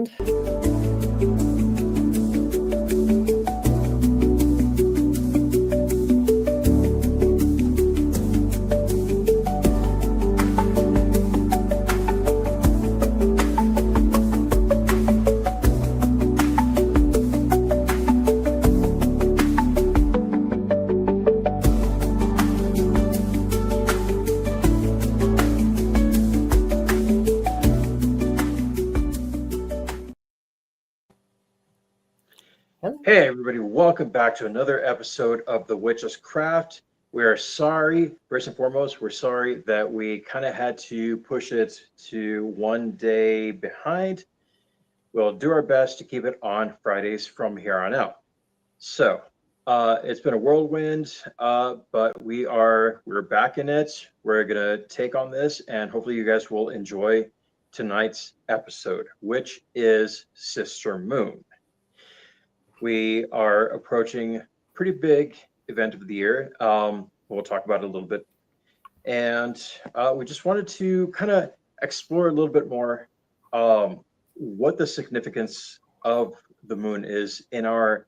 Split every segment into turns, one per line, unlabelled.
weekend.
Hey everybody, welcome back to another episode of The Witch's Craft. We are sorry, first and foremost, we're sorry that we kind of had to push it to one day behind. We'll do our best to keep it on Fridays from here on out. So, it's been a whirlwind, but we're back in it. We're gonna take on this, and hopefully you guys will enjoy tonight's episode, which is Sister Moon. We are approaching a pretty big event of the year. We'll talk about it a little bit. And we just wanted to kind of explore a little bit more what the significance of the moon is in our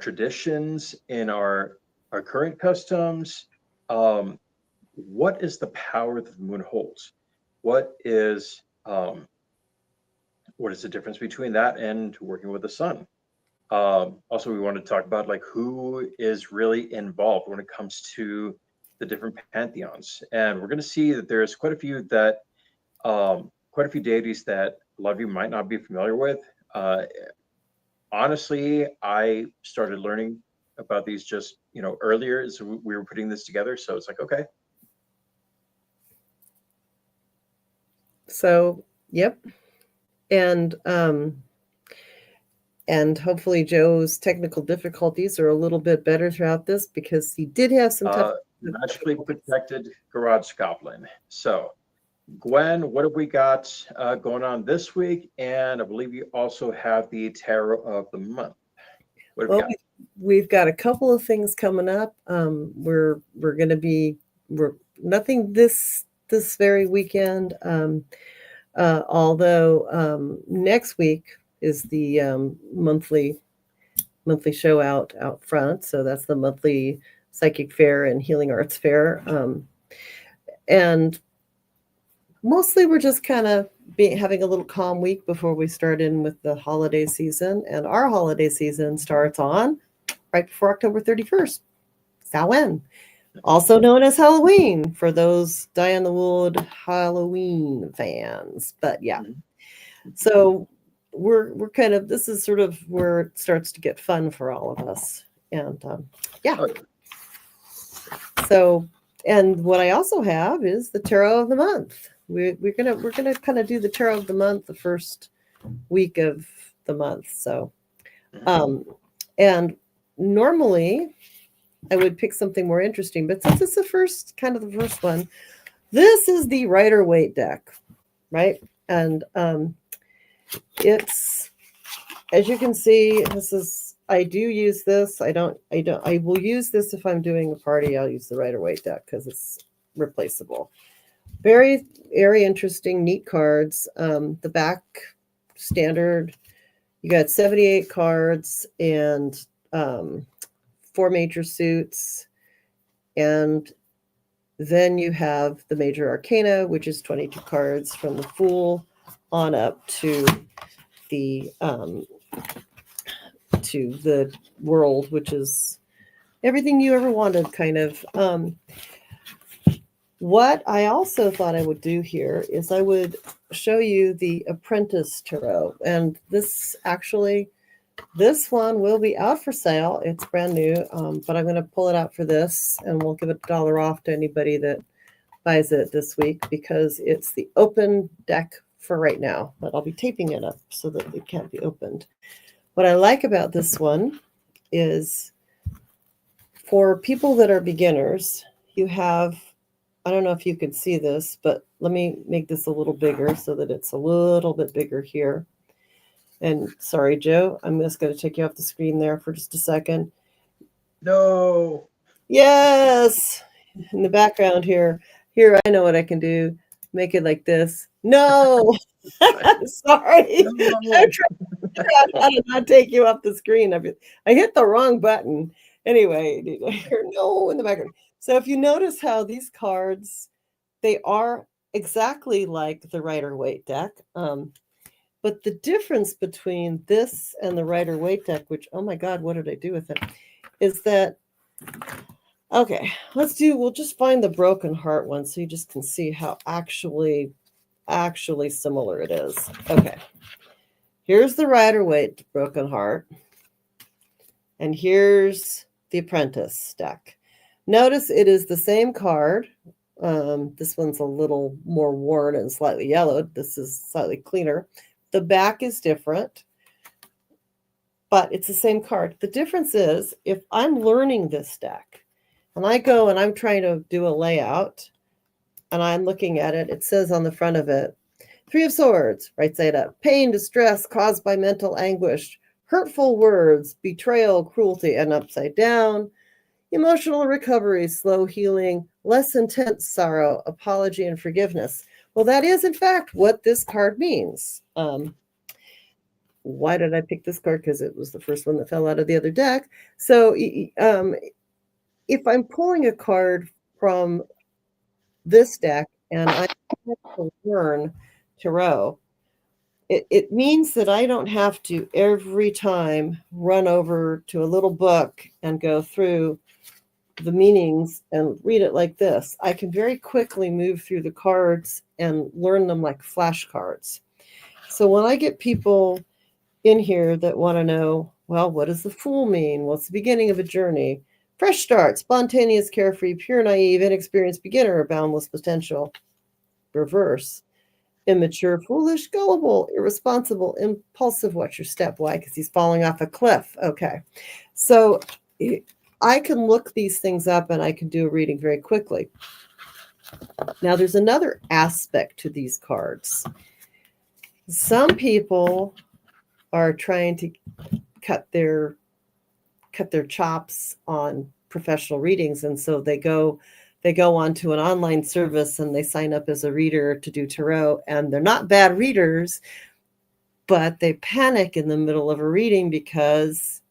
traditions, in our current customs. What is the power that the moon holds? What is the difference between that and working with the sun? Also, we want to talk about like who is really involved when it comes to the different pantheons, and we're going to see that there's quite a few deities that a lot of you might not be familiar with. Honestly, I started learning about these just earlier as we were putting this together, so it's like okay.
So, yep, and hopefully Joe's technical difficulties are a little bit better throughout this because he did have some tough.
Magically protected garage goblin. So, Gwen, what have we got going on this week? And I believe you also have the tarot of the month. What have
we've got a couple of things coming up. We're going to be nothing this very weekend. Although next week is the monthly show out front. So that's the monthly psychic fair and healing arts fair. And mostly we're just kind of having a little calm week before we start in with the holiday season. And our holiday season starts on right before October 31st. Samhain, also known as Halloween for those Die in the Wood Halloween fans. But yeah, so we're kind of, this is sort of where it starts to get fun for all of us. And yeah. So, and what I also have is the tarot of the month. We're gonna kind of do the tarot of the month the first week of the month. So, and normally I would pick something more interesting, but since it's the first one, this is the Rider-Waite deck, right? And it's, as you can see, I do use this. I will use this if I'm doing a party. I'll use the Rider-Waite deck because it's replaceable. Very, very interesting, neat cards. The back standard, you got 78 cards and 4 major suits. And then you have the major arcana, which is 22 cards from the Fool on up to the World, which is everything you ever wanted, kind of. What I also thought I would do here is I would show you the Apprentice Tarot. And this one will be out for sale. It's brand new, but I'm going to pull it out for this, and we'll give it $1 off to anybody that buys it this week because it's the open deck for right now. But I'll be taping it up so that it can't be opened. What I like about this one is for people that are beginners, you have, I don't know if you can see this, but let me make this a little bigger so that it's a little bit bigger here. And sorry, Joe, I'm just going to take you off the screen there for just a second.
No.
Yes. In the background here, I know what I can do. Make it like this. No. Sorry. I'm
No.
trying to figure out how to not take you off the screen. I hit the wrong button. Anyway, no in the background. So if you notice how these cards, they are exactly like the Rider-Waite deck. But the difference between this and the Rider-Waite deck, which, oh my God, what did I do with it? Is that, okay, we'll just find the Broken Heart one so you just can see how actually similar it is. Okay, here's the Rider-Waite Broken Heart, and here's the Apprentice deck. Notice it is the same card. This one's a little more worn and slightly yellowed. This is slightly cleaner. The back is different, but it's the same card. The difference is if I'm learning this deck and I go and I'm trying to do a layout and I'm looking at it, it says on the front of it, Three of Swords, right side up, pain, distress caused by mental anguish, hurtful words, betrayal, cruelty, and upside down, emotional recovery, slow healing, less intense sorrow, apology, and forgiveness. Well, that is, in fact, what this card means. Why did I pick this card? Because it was the first one that fell out of the other deck. So if I'm pulling a card from this deck and I have to learn tarot, it means that I don't have to every time run over to a little book and go through the meanings and read it like this. I can very quickly move through the cards and learn them like flashcards. So when I get people in here that want to know, well, what does the Fool mean? Well, it's the beginning of a journey. Fresh start, spontaneous, carefree, pure, naive, inexperienced beginner, boundless potential. Reverse, immature, foolish, gullible, irresponsible, impulsive. Watch your step. Why? Because he's falling off a cliff. Okay. So I can look these things up and I can do a reading very quickly. Now, there's another aspect to these cards. Some people are trying to cut their chops on professional readings, and so they go onto an online service and they sign up as a reader to do tarot, and they're not bad readers, but they panic in the middle of a reading because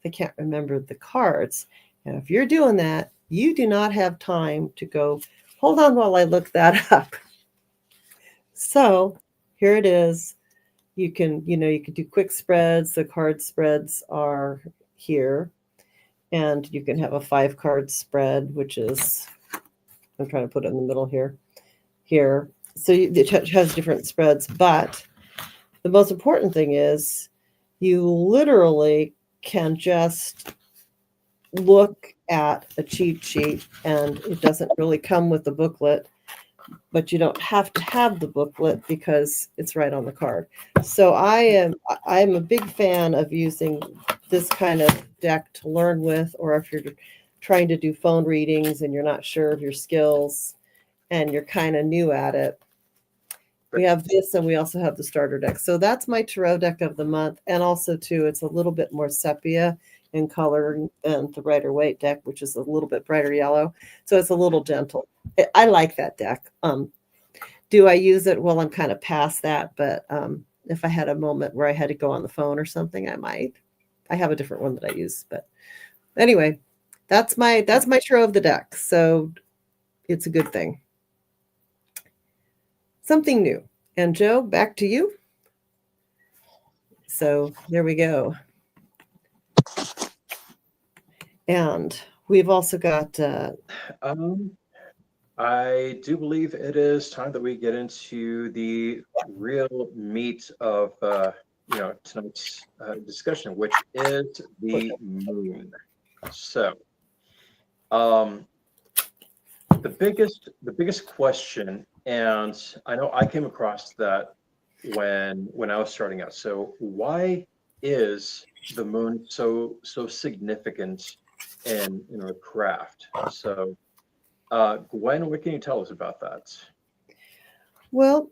they can't remember the cards. And if you're doing that, you do not have time to go, hold on while I look that up. So here it is. You can do quick spreads. The card spreads are here. And you can have a 5-card spread, which is, I'm trying to put it in the middle here. So it has different spreads, but the most important thing is you literally can just look at a cheat sheet, and it doesn't really come with the booklet, but you don't have to have the booklet because it's right on the card. So I'm a big fan of using this kind of deck to learn with, or if you're trying to do phone readings and you're not sure of your skills and you're kind of new at it. We have this, and we also have the starter deck. So that's my tarot deck of the month. And also, too, it's a little bit more sepia in color than the Rider-Waite deck, which is a little bit brighter yellow. So it's a little gentle. I like that deck. Do I use it? Well, I'm kind of past that, but if I had a moment where I had to go on the phone or something, I might. I have a different one that I use, but anyway, that's my tarot of the deck. So it's a good thing. Something new. And Joe, back to you. So there we go. And we've also got
I do believe it is time that we get into the real meat of tonight's discussion, which is the moon. So, the biggest question, and I know I came across that when I was starting out. So, why is the moon so significant in our craft? So, Gwen, what can you tell us about that?
Well,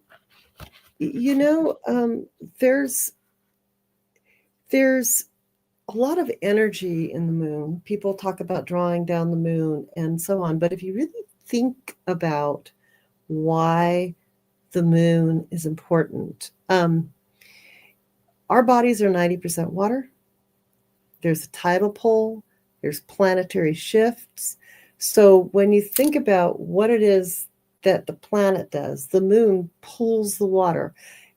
there's a lot of energy in the moon. People talk about drawing down the moon and so on. But if you really think about why the moon is important. Our bodies are 90% water. There's a tidal pole, there's planetary shifts. So when you think about what it is that the planet does, the moon pulls the water.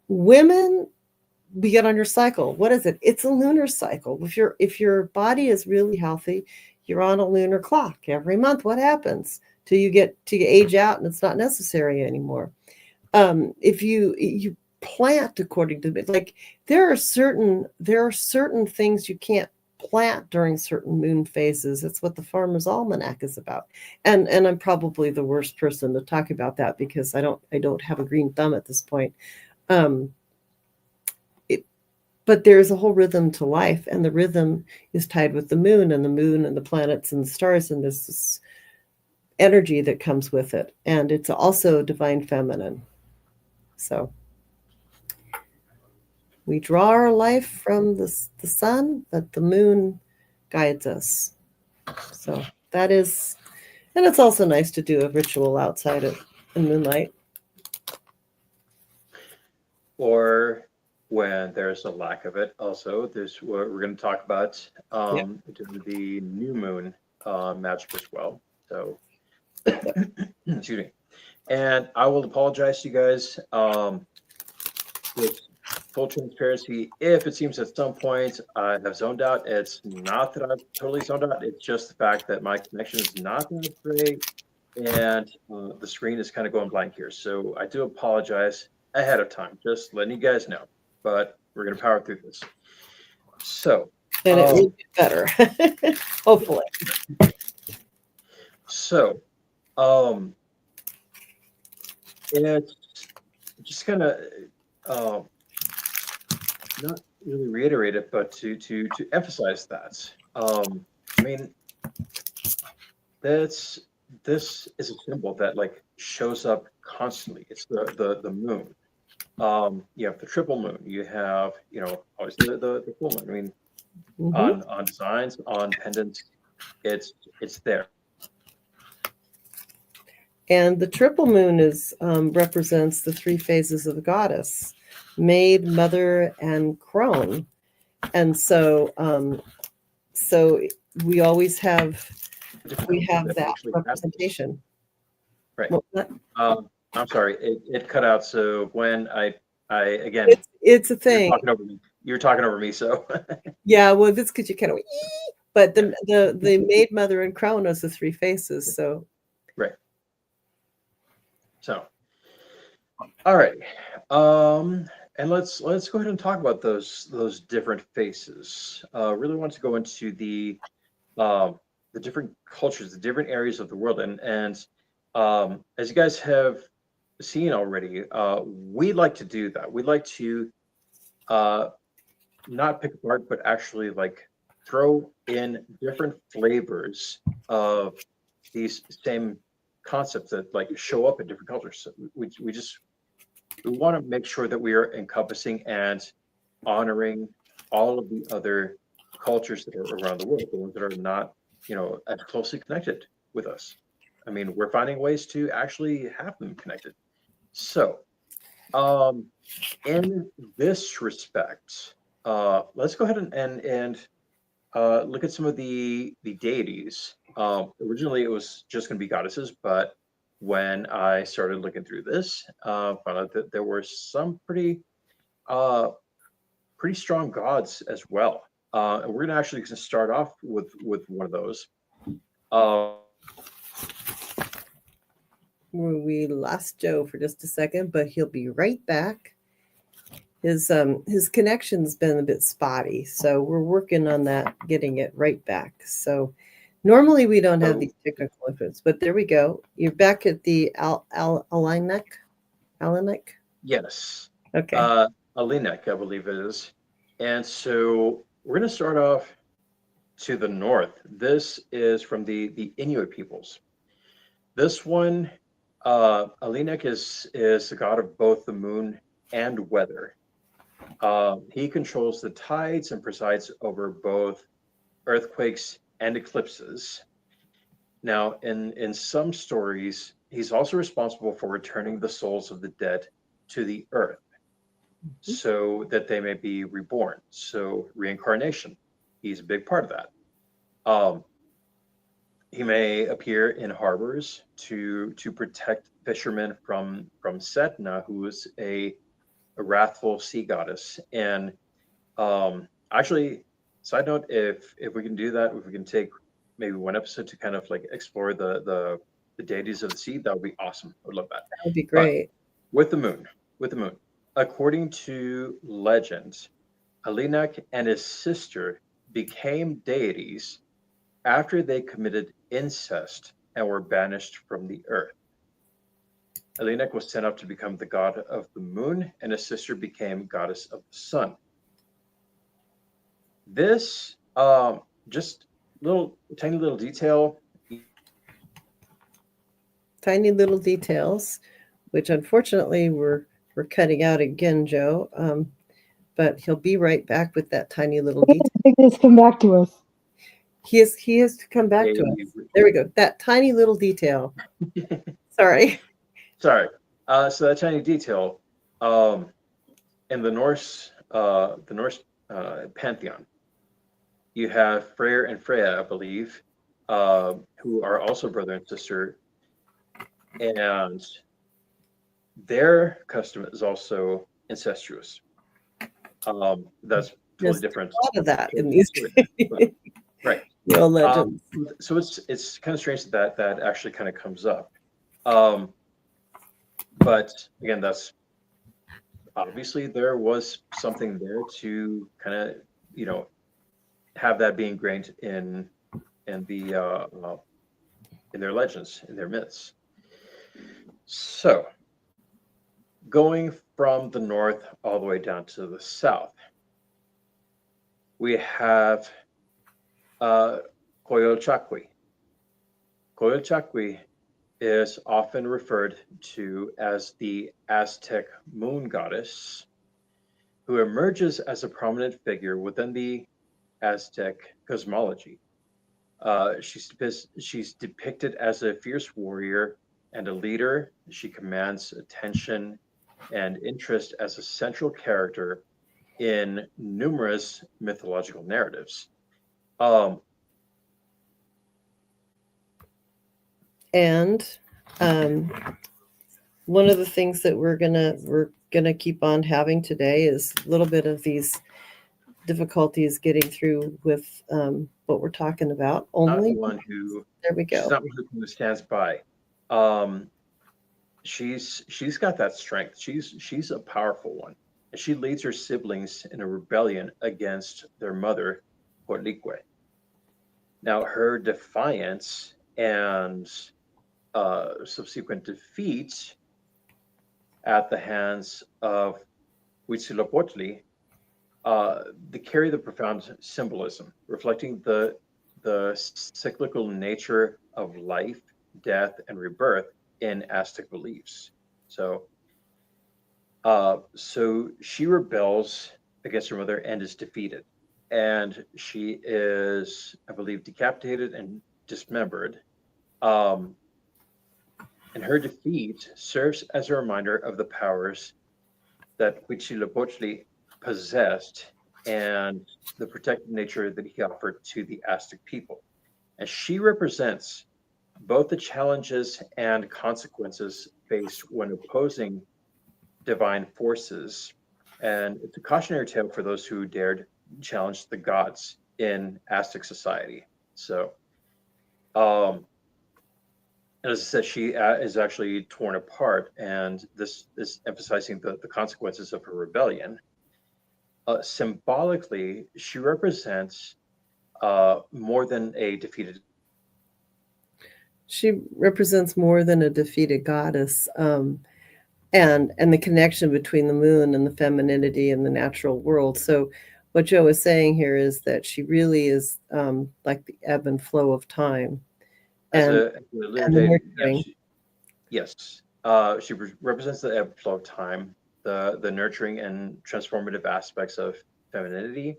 Women, we get on your cycle. What is it? It's a lunar cycle. If your body is really healthy, you're on a lunar clock every month. What happens till you age out and it's not necessary anymore? If you plant according to, like, there are certain things you can't plant during certain moon phases. It's what the Farmer's Almanac is about. And I'm probably the worst person to talk about that because I don't have a green thumb at this point. Um, but there's a whole rhythm to life, and the rhythm is tied with the moon and the planets and the stars, and this energy that comes with it. And it's also divine feminine. So we draw our life from the sun, but the moon guides us. So that is, and it's also nice to do a ritual outside of in moonlight.
Or when there's a lack of it. Also, this what we're going to talk about
Yep.
during the new moon magic as well. So,
Yep.
excuse me. And I will apologize to you guys. With full transparency, if it seems at some point I have zoned out, it's not that I've totally zoned out. It's just the fact that my connection is not that great, and the screen is kind of going blank here. So I do apologize ahead of time, just letting you guys know. But we're gonna power through this. So,
And it will get better, hopefully.
so um, it's just gonna not really reiterate it, but to emphasize that. I mean, that's this is a symbol that like shows up constantly. It's the moon. You have the triple moon. You have, obviously the full moon. I mean,
Hmm.
on designs, on pendants, it's there.
And the triple moon is represents the three phases of the goddess: maid, mother, and crone. And so we always have
Different
we
cultures
have
that
that
actually have this.
representation.
Right.
Well, that-
I'm sorry, it cut out. So when I again,
it's a
you're
thing.
talking over me. You're talking over me. So
Yeah, well, it's because you kind of, but
yeah,
the maid, mother, and crone is the three faces. So
right. So all right. And let's go ahead and talk about those different faces. Really want to go into the different cultures, the different areas of the world, and as you guys have seen already, we like to do that. We like to uh, not pick apart, but actually like throw in different flavors of these same concepts that like show up in different cultures. So we want to make sure that we are encompassing and honoring all of the other cultures that are around the world, the ones that are not, as closely connected with us. I mean, we're finding ways to actually have them connected. So, um, in this respect, let's go ahead and look at some of the deities. Originally, it was just going to be goddesses, but when I started looking through this, found out that there were some uh, pretty strong gods as well. And we're gonna actually start off with one of those. Uh,
we lost Joe for just a second, but he'll be right back. His connection's been a bit spotty, so we're working on that, getting it right back. So normally we don't have
so
these technical issues, but there we go. You're back at the Alinek. Alinek.
yes,
Okay.
uh, Alinek, I believe it is. And so we're gonna start off to the north. This is from the Inuit peoples. This one, Alinek is the god of both the moon and weather. He controls the tides and presides over both earthquakes and eclipses. Now, in some stories, he's also responsible for returning the souls of the dead to the earth
Mhm.
so that they may be reborn. So reincarnation, he's a big part of that. Um, he may appear in harbors to protect fishermen from Setna, who is a wrathful sea goddess. And actually, side note, if we can do that, if we can take maybe one episode to kind of like explore the deities of the sea, that would be awesome. I would love that.
That would be
But
great.
with the moon, with the moon, according to legend, Alinak and his sister became deities after they committed incest and were banished from the earth. Alinak was sent up to become the god of the moon, and his sister became goddess of the sun. This just little tiny little detail.
Tiny little details, which unfortunately we're cutting out again, Joe. But he'll be right back with that tiny little detail.
I think it's come back to us.
He has to come back to us. There we go. That tiny little detail. Sorry.
Sorry. So that tiny detail, in the Norse pantheon, you have Freyr and Freya, I believe, who are also brother and sister, and their custom is also incestuous. That's totally
There's
different.
a lot of that in
Totally
these
story there, but- right.
legends.
So it's kind of strange that that actually kind of comes up. Um, but again, that's obviously there was something there to kind of, you know, have that be ingrained in the in their legends, in their myths. So going from the north all the way down to the south, we have uh, Coyolxauhqui. Coyolxauhqui is often referred to as the Aztec moon goddess, who emerges as a prominent figure within the Aztec cosmology. She's depicted as a fierce warrior and a leader. She commands attention and interest as a central character in numerous mythological narratives. Um,
And um, one of the things that we're gonna keep on having today is a little bit of these difficulties getting through with what we're talking about.
not
Only
one who
there we
she's
go.
not one who stands by. Um, she's got that strength. She's a powerful one, and she leads her siblings in a rebellion against their mother, Porlique. Now, her defiance and subsequent defeat at the hands of Huitzilopochtli, they carry the profound symbolism, reflecting the cyclical nature of life, death, and rebirth in Aztec beliefs. So she rebels against her mother and is defeated, and she is, I believe, decapitated and dismembered. Um, and her defeat serves as a reminder of the powers that Huitzilopochtli possessed and the protective nature that he offered to the Aztec people. And she represents both the challenges and consequences faced when opposing divine forces. And it's a cautionary tale for those who dared challenge the gods in Aztec society. So, um, and as I said, she is actually torn apart, and this is emphasizing the consequences of her rebellion. Symbolically, she represents more than a defeated.
She represents more than a defeated goddess, and the connection between the moon and the femininity and the natural world. So, what Joe is saying here is that she really is like the ebb and flow of time,
As
and
a lunar
and the
deity,
nurturing.
yes, she represents the ebb and flow of time, the nurturing and transformative aspects of femininity,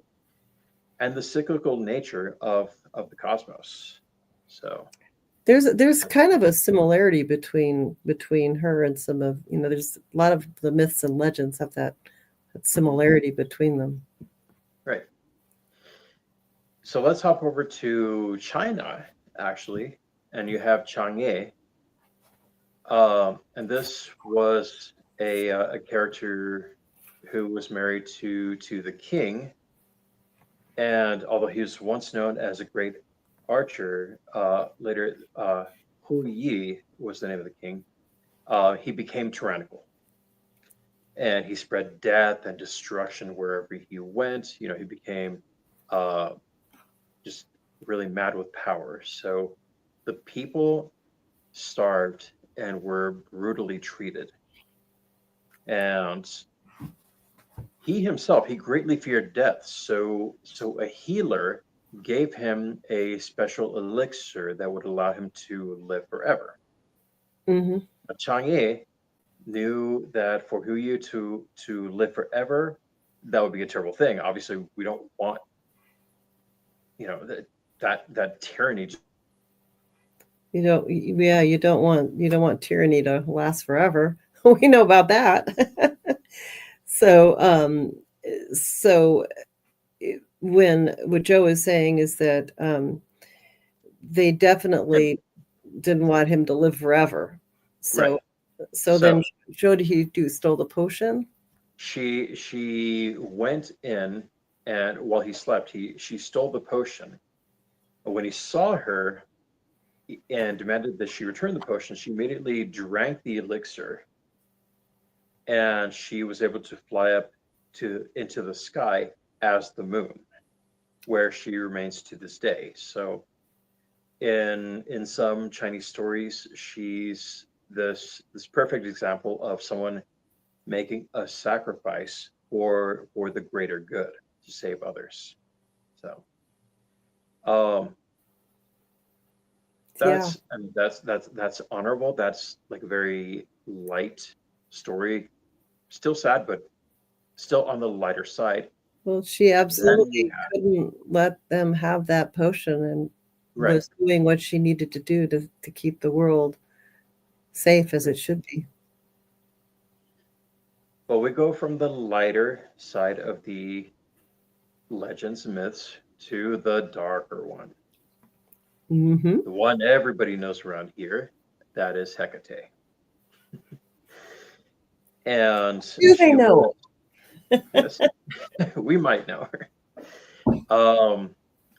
and the cyclical nature of the cosmos. So,
There's kind of a similarity between her and some of, there's a lot of the myths and legends have that similarity between them.
Right. So let's hop over to China, actually, and you have Chang'e. And this was a character who was married to the king, and although he was once known as a great archer, later Hu Yi was the name of the king. He became tyrannical, and he spread death and destruction wherever he went. He became uh, just really mad with power. So the people starved and were brutally treated. And he himself, he greatly feared death. So a healer gave him a special elixir that would allow him to live forever.
Hmm.
Chang'e knew that for Huyu to live forever, that would be a terrible thing. Obviously, we don't want, that tyranny.
You don't want tyranny to last forever. We know about that. So, so when what Joe is saying is that they definitely didn't want him to live forever.
Right.
So then
So
what did he do? Stole the potion?
she went in, and while he slept, she stole the potion. But when he saw her and demanded that she return the potion, she immediately drank the elixir, and she was able to fly up to into the sky as the moon, where she remains to this day. So in some Chinese stories, she's this perfect example of someone making a sacrifice for the greater good to save others. So um,
Yeah.
that's honorable. That's like a very light story, still sad, but still on the lighter side.
Well, she
Then we
absolutely
have
couldn't let them have that potion and
right.
was doing what she needed to do to keep the world safe as it should be.
Well, we go from the lighter side of the legends and myths to the darker one,
Hmm.
the one everybody knows around here. That is Hecate, and
Do they
she
know?
was yes, we might know her. Um,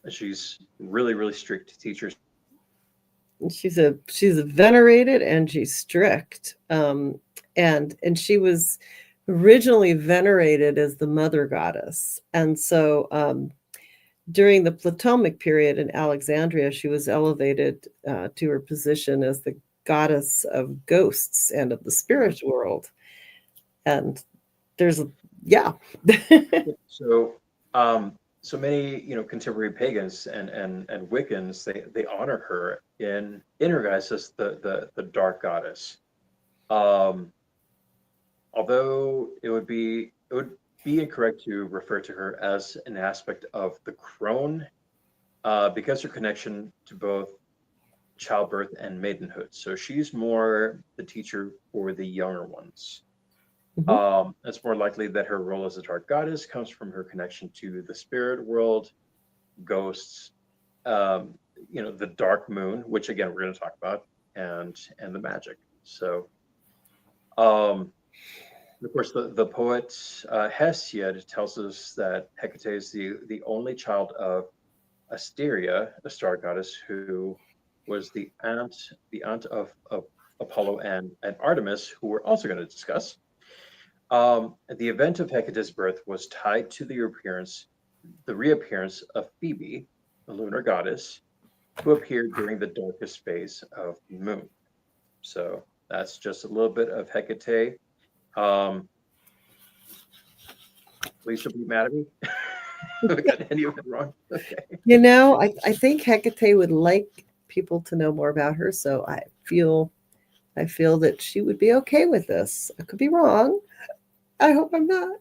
she's really, really strict teacher.
She's a venerated and she's strict. And she was originally venerated as the mother goddess. And so during the Ptolemaic period in Alexandria, she was elevated to her position as the goddess of ghosts and of the spirit world. And there's yeah.
So, so many, contemporary pagans and Wiccans, they honor her in her guise as the dark goddess. Um, Although it would be incorrect to refer to her as an aspect of the crone, because her connection to both childbirth and maidenhood. So she's more the teacher for the younger ones.
Mhm.
It's more likely that her role as a dark goddess comes from her connection to the spirit world, ghosts, the dark moon, which again we're going to talk about, and the magic. So, um, of course, the poet Hesiod tells us that Hecate is the only child of Asteria, a star goddess who was the aunt of Apollo and Artemis, who we're also going to discuss. The event of Hecate's birth was tied to the reappearance of Phoebe, the lunar goddess, who appeared during the darkest phase of the moon. So that's just a little bit of Hecate. Um, Please don't be mad at me. I got any of it wrong. Okay.
I think Hecate would like people to know more about her, so I feel that she would be okay with this. I could be wrong. I hope I'm not.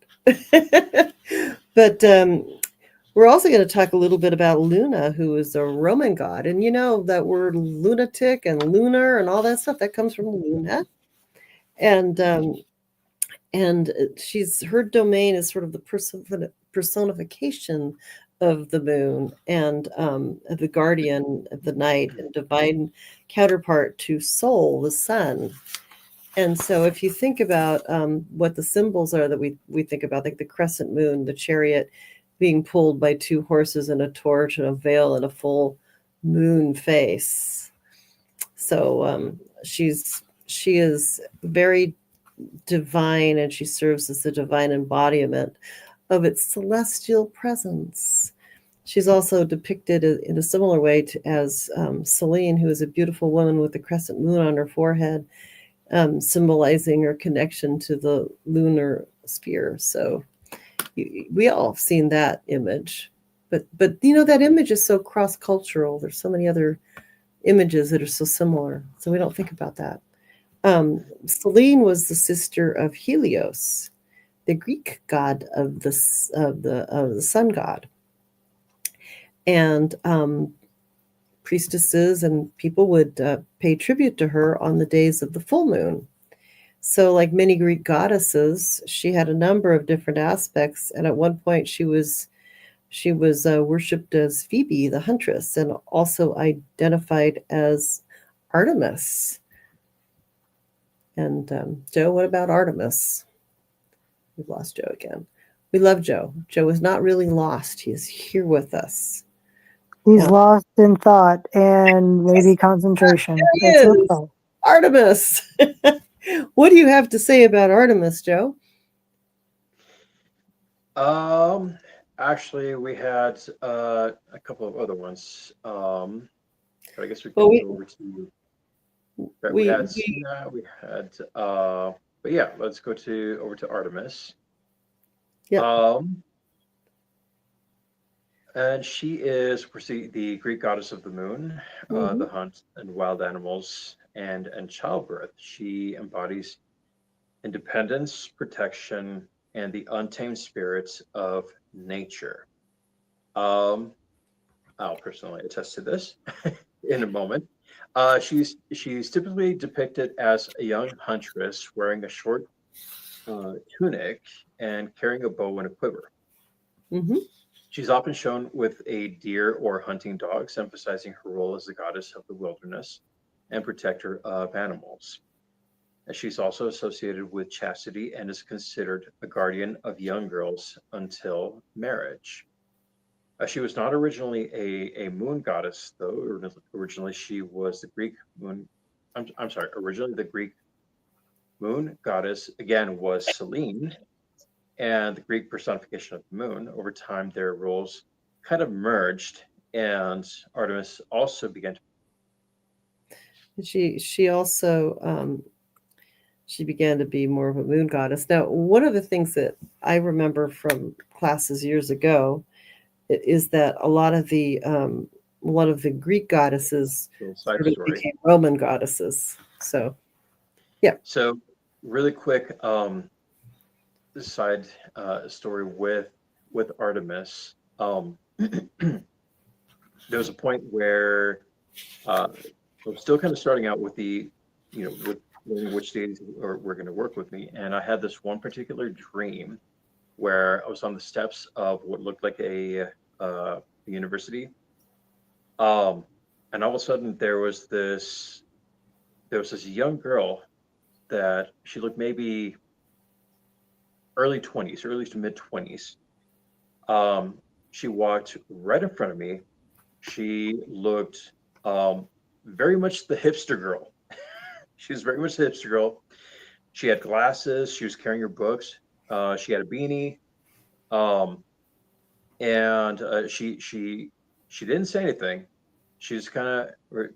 But We're also going to talk a little bit about Luna, who is a Roman god. And you know that word lunatic and lunar and all that stuff that comes from Luna. And she's her domain is sort of the personification of the moon and the guardian of the night and divine counterpart to Sol, the sun. And so, if you think about what the symbols are that we think about, like the crescent moon, the chariot being pulled by two horses and a torch and a veil and a full moon face. So she is very divine, and she serves as the divine embodiment of its celestial presence. She's also depicted in a similar way as Selene, who is a beautiful woman with a crescent moon on her forehead, symbolizing her connection to the lunar sphere. So we all have seen that image, but you know that image is so cross cultural. There's so many other images that are so similar, so we don't think about that. Selene was the sister of Helios, the Greek god of the sun god, and priestesses and people would pay tribute to her on the days of the full moon. So, like many Greek goddesses, she had a number of different aspects, and at one point she was worshipped as Phoebe, the huntress, and also identified as Artemis. And Joe, what about Artemis? We've lost Joe again. We love Joe. Joe is not really lost. He is here with us.
He's lost in thought and maybe concentration.
There he
That's
is,
okay.
Artemis. What do you have to say about Artemis, Joe?
Actually, we had a couple of other ones. But I guess we
Well,
can go over to. Right, we had
we
Cena, we had but yeah, let's go to over to Artemis.
yeah.
Um, and she is, of course, the Greek goddess of the moon,
Mm-hmm.
the hunt and wild animals and childbirth. She embodies independence, protection, and the untamed spirits of nature. Um, I'll personally attest to this in a moment. She's typically depicted as a young huntress wearing a short tunic and carrying a bow and a quiver.
Mm-hmm.
She's often shown with a deer or hunting dogs, emphasizing her role as the goddess of the wilderness and protector of animals. And she's also associated with chastity and is considered a guardian of young girls until marriage. She was not originally a moon goddess, though. Originally, she was the Greek moon. I'm sorry. Originally, the Greek moon goddess again was Selene, and the Greek personification of the moon. Over time, their roles kind of merged, and Artemis also began to.
She also she began to be more of a moon goddess. Now, one of the things that I remember from classes years ago is that a lot of the Greek goddesses
Little side
sort of
story.
became Roman goddesses. So yeah.
So, really quick, this side story with Artemis. There was a point where I'm still kind of starting out with with learning which days were going to work with me, and I had this one particular dream where I was on the steps of what looked like a university, and all of a sudden there was this young girl that she looked maybe early 20s, early to mid 20s. She walked right in front of me. She looked very much the hipster girl. She was very much the hipster girl. She had glasses. She was carrying her books. She had a beanie, um, and she didn't say anything. She just kind of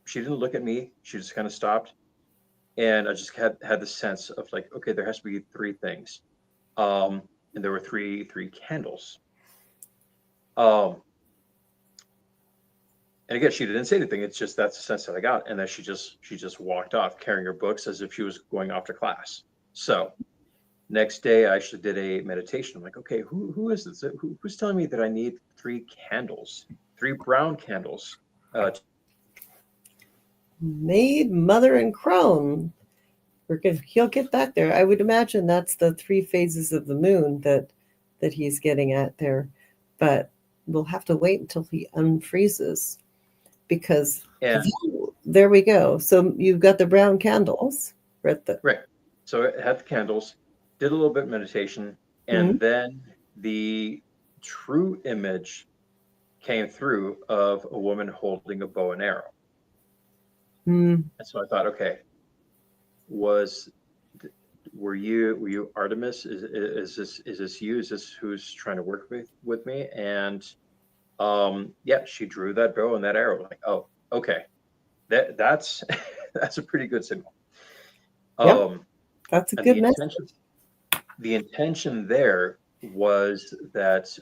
she didn't look at me. She just kind of stopped, and I just had the sense of like, okay, there has to be three things, and there were three candles. Um, and again, she didn't say anything. It's just that's the sense that I got, and then she just walked off carrying her books as if she was going off to class. So Next day, I actually did a meditation. I'm like, okay, who is this? Who's telling me that I need 3 candles, 3 brown candles?
Maid, mother, and crone. He'll get back there. I would imagine that's the 3 phases of the moon that he's getting at there. But we'll have to wait until he unfreezes because
And
there we go. So you've got the brown candles.
right. So I had the candles, did a little bit of meditation, and then the true image came through of a woman holding a bow and arrow. And so I thought, okay, were you Artemis? Is this you? Is this who's trying to work with me? And yeah, she drew that bow and that arrow. Like, oh, okay, that's that's a pretty good signal.
That's a
and
good message.
The intention there was that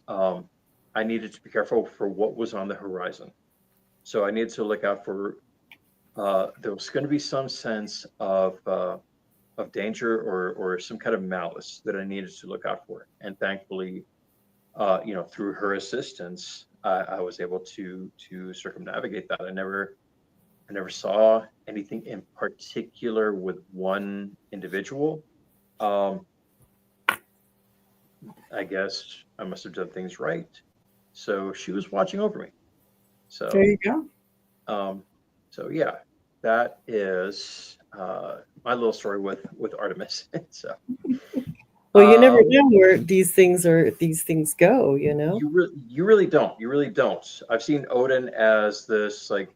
I needed to be careful for what was on the horizon. So I needed to look out for there was going to be some sense of danger or some kind of malice that I needed to look out for. And thankfully, through her assistance, I was able to circumnavigate that. I never saw anything in particular with one individual. I guess I must have done things right. So she was watching over me. So
there you go.
So yeah, that is my little story with Artemis. So
well, you never know where these things go.
You really don't. You really don't. I've seen Odin as this like.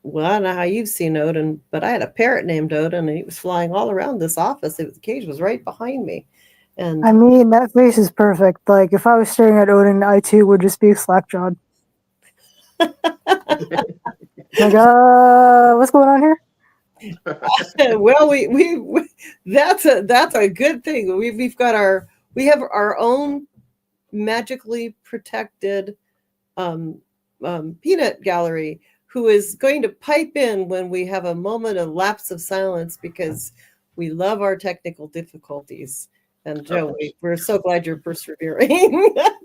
Well, I don't know how you've seen Odin, but I had a parrot named Odin, and he was flying all around this office. The cage was right behind me. And
I mean, that face is perfect. Like, if I was staring at Odin, I too would just be slack-jawed. Like, what's going on here?
well, we that's a good thing. We have our own magically protected peanut gallery who is going to pipe in when we have a moment of lapse of silence because we love our technical difficulties. And Joe, we're so glad you're persevering.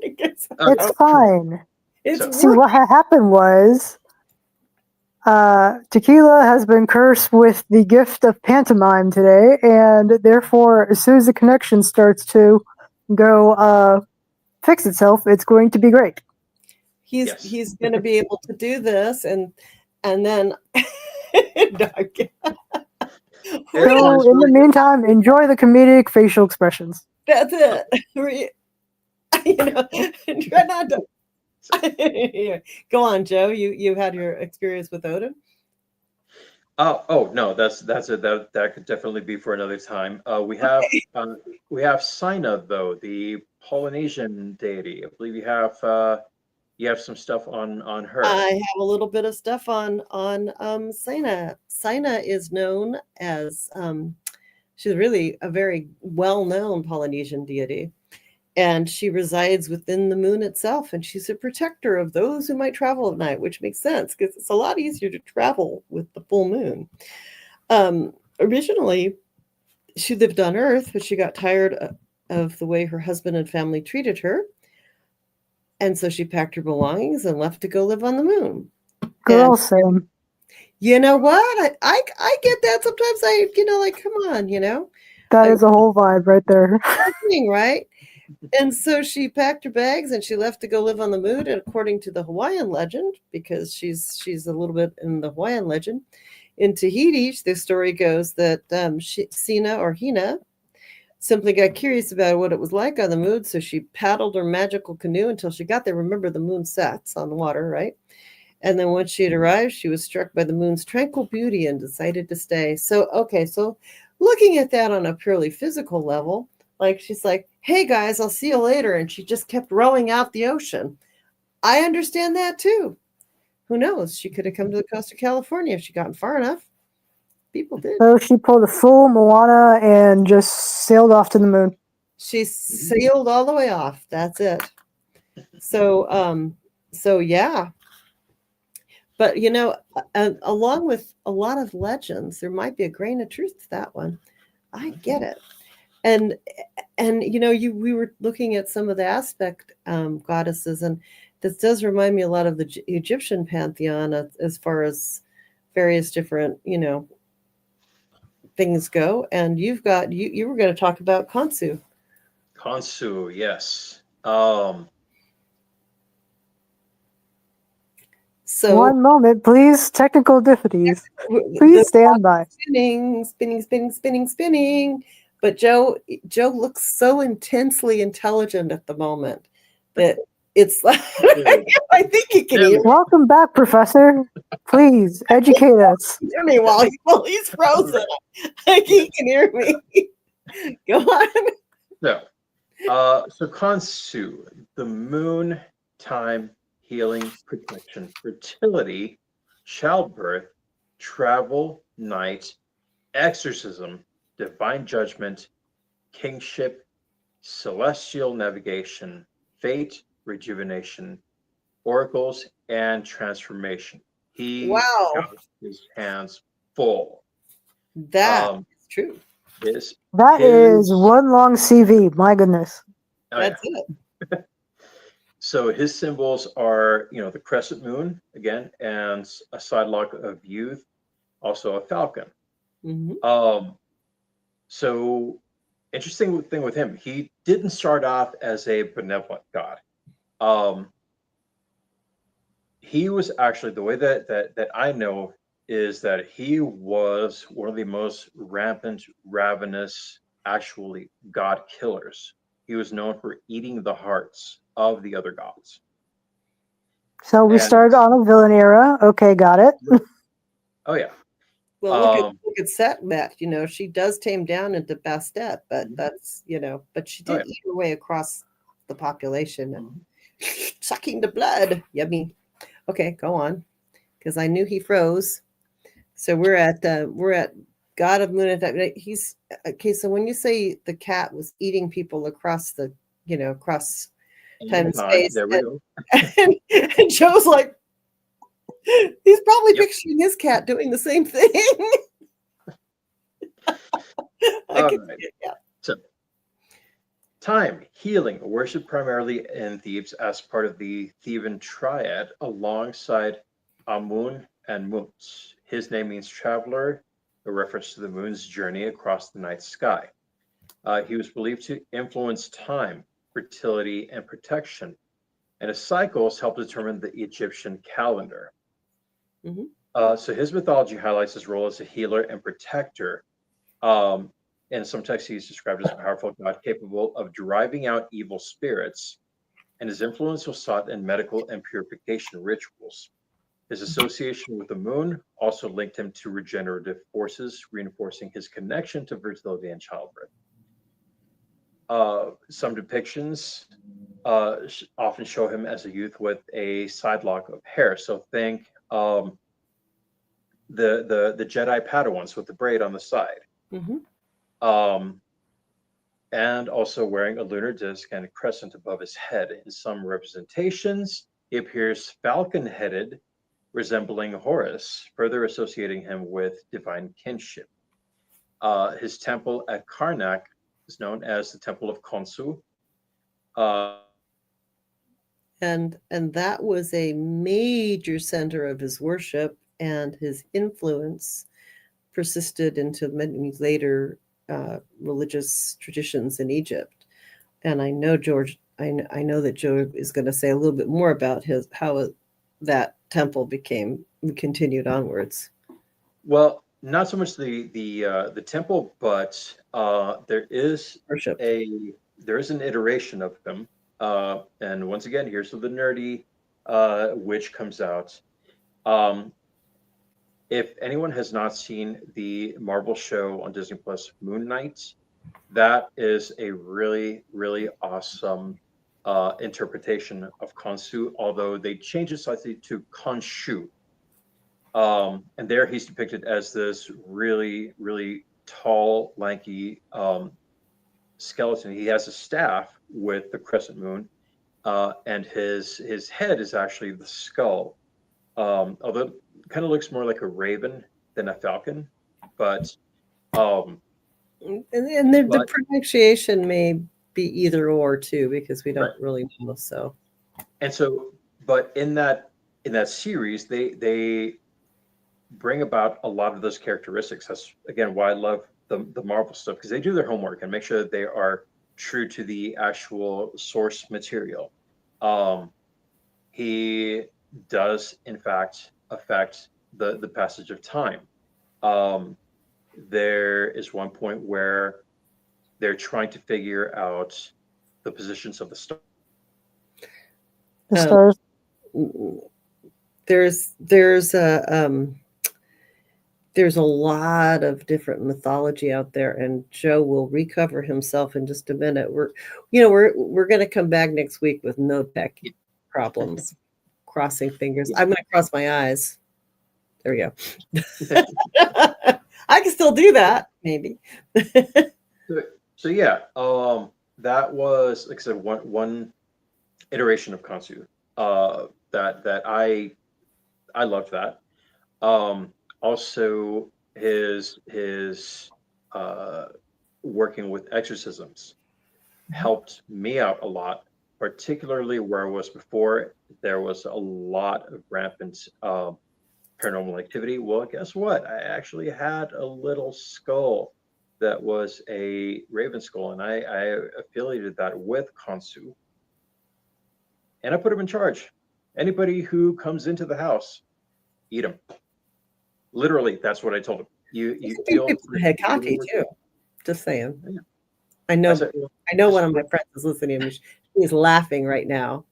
It's fine. See, what happened was Tequila has been cursed with the gift of pantomime today, and therefore, as soon as the connection starts to go fix itself, it's going to be great.
He's going to be able to do this, and then.
So, in the meantime, enjoy the comedic facial expressions.
That's it. Try not to. Go on, Joe. You had your experience with Odin.
Oh no, that's it. That could definitely be for another time. We have Sina though, the Polynesian deity. I believe you have some stuff on her.
I have a little bit of stuff on Sina. Sina is known as she's really a very well-known Polynesian deity, and she resides within the moon itself, and she's a protector of those who might travel at night, which makes sense because it's a lot easier to travel with the full moon. Originally, she lived on Earth, but she got tired of the way her husband and family treated her. And so she packed her belongings and left to go live on the moon.
Girl, same.
You know what? I get that sometimes. Come on,
That is a whole vibe right there.
Right? And so she packed her bags and she left to go live on the moon. And according to the Hawaiian legend, because she's a little bit in the Hawaiian legend, in Tahiti, the story goes that Sina or Hina simply got curious about what it was like on the moon, so she paddled her magical canoe until she got there. Remember, the moon sets on the water, right? And then once she had arrived, she was struck by the moon's tranquil beauty and decided to stay. So looking at that on a purely physical level, like she's like, hey guys, I'll see you later. And she just kept rowing out the ocean. I understand that too. Who knows? She could have come to the coast of California if she gotten far enough. People did.
So she pulled a full Moana and just sailed off to the moon.
She sailed all the way off. That's it. So yeah. But along with a lot of legends, there might be a grain of truth to that one. I get it. And we were looking at some of the aspect goddesses, and this does remind me a lot of the Egyptian pantheon as far as various different things go. And you were going to talk about Khonsu.
Khonsu, yes.
So
One moment, please. Technical difficulties. Please
the
stand by.
spinning. But Joe looks so intensely intelligent at the moment that it's like I think he can hear
Welcome back, Professor. Please educate us.
me while he's frozen. Like he can hear me. Go on.
So Khonsu, the moon, time, healing, protection, fertility, childbirth, travel, night, exorcism, divine judgment, kingship, celestial navigation, fate, rejuvenation, oracles, and transformation. He
Wow.
has his hands full.
That is true.
That is one long CV. My goodness.
That's it.
So his symbols are, the crescent moon again, and a sidelock of youth, also a falcon.
Mm-hmm.
So interesting thing with him, he didn't start off as a benevolent god. He was actually, the way that I know is that he was one of the most rampant, ravenous, actually god killers. He was known for eating the hearts of the other gods.
So we started on a villain era. Okay, got it.
Oh yeah.
Well, look at Setmet. She does tame down into Bastet, but that's but she did eat her way across the population and sucking the blood. Yummy. Okay, go on, because I knew he froze. So we're at God of Moon. He's okay. So when you say the cat was eating people across the across time and space,
there we go.
And Joe's like, he's probably picturing his cat doing the same thing.
So, time, healing, worshipped primarily in Thebes as part of the Theban triad alongside Amun and Muns. His name means traveler, a reference to the moon's journey across the night sky. He was believed to influence time, fertility, and protection, and his cycles helped determine the Egyptian calendar. So his mythology highlights his role as a healer and protector. In some texts, he's described as a powerful god capable of driving out evil spirits, and his influence was sought in medical and purification rituals. His association with the moon also linked him to regenerative forces, reinforcing his connection to fertility and childbirth. Some depictions often show him as a youth with a sidelock of hair. So think the Jedi Padawans with the braid on the side. And also wearing a lunar disc and a crescent above his head. In some representations, he appears falcon-headed, resembling Horus, further associating him with divine kinship. His temple at Karnak is known as the Temple of Khonsu.
And that was a major center of his worship, and his influence persisted into many later religious traditions in Egypt. And I know I know that Joe is going to say a little bit more about how that temple continued onwards.
Well, not so much the temple, but there is
worship.
There is an iteration of him. And once again, here's the nerdy which comes out. If anyone has not seen the Marvel show on Disney Plus, Moon Knight, that is a really, really awesome interpretation of Khonsu, although they changed it slightly to Khonshu. And there he's depicted as this really, really tall, lanky skeleton. He has a staff with the crescent moon, and his head is actually the skull Although it kind of looks more like a raven than a falcon, but um,
And the
but
pronunciation may be either or too, because we
right.
don't really know. So
And so, but in that series, they bring about a lot of those characteristics. That's again why I love the Marvel stuff, because they do their homework and make sure that they are true to the actual source material. Um, he does in fact affect the passage of time. Um, there is one point where they're trying to figure out the positions of the stars.
The
um,
stars.
there's a lot of different mythology out there, and Joe will recover himself in just a minute. We're going to come back next week with no tech problems. Crossing fingers. I'm going to cross my eyes. There we go. I can still do that, maybe.
So yeah, that was like I said, one iteration of Kansu. That I loved that. Also his uh, working with exorcisms helped me out a lot, particularly where I was before. There was a lot of rampant paranormal activity. Well, guess what? I actually had a little skull that was a raven skull, and I affiliated that with Kansu, and I put him in charge. Anybody who comes into the house, eat him. Literally, that's what I told him. You
Could be
feel
people Hekati too. Just saying.
Yeah.
I
I
know.
said, well,
I know
just
one of my friends is listening. She's laughing right now.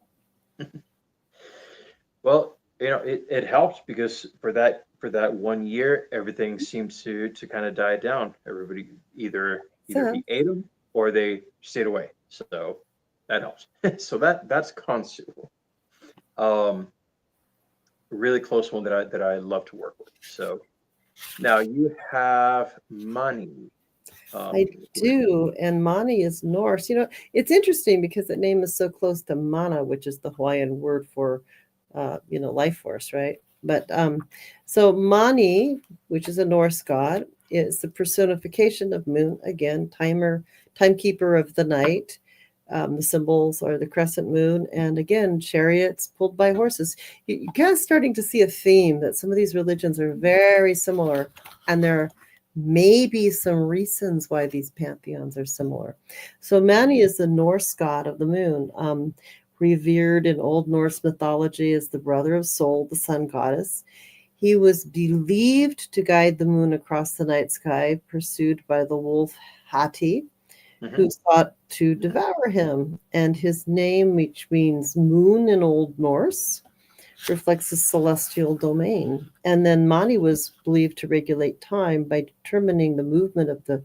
well, it helped because for that 1 year, everything seemed to kind of die down. Everybody either
So
he ate them or they stayed away. So that helps. So that's Kansu. Um, really close one that I love to work with. So now you have money.
I do, and Mani is Norse. It's interesting because the name is so close to mana, which is the Hawaiian word for, life force, right? But so Mani, which is a Norse god, is the personification of moon. Again, timekeeper of the night. The symbols are the crescent moon, and again, chariots pulled by horses. You're kind of starting to see a theme that some of these religions are very similar, and they're maybe some reasons why these pantheons are similar. So Mani is the Norse god of the moon, revered in Old Norse mythology as the brother of Sol, the sun goddess. He was believed to guide the moon across the night sky, pursued by the wolf Hati, who sought to devour him. And his name, which means moon in Old Norse, reflects the celestial domain. And then Mani was believed to regulate time by determining the movement of the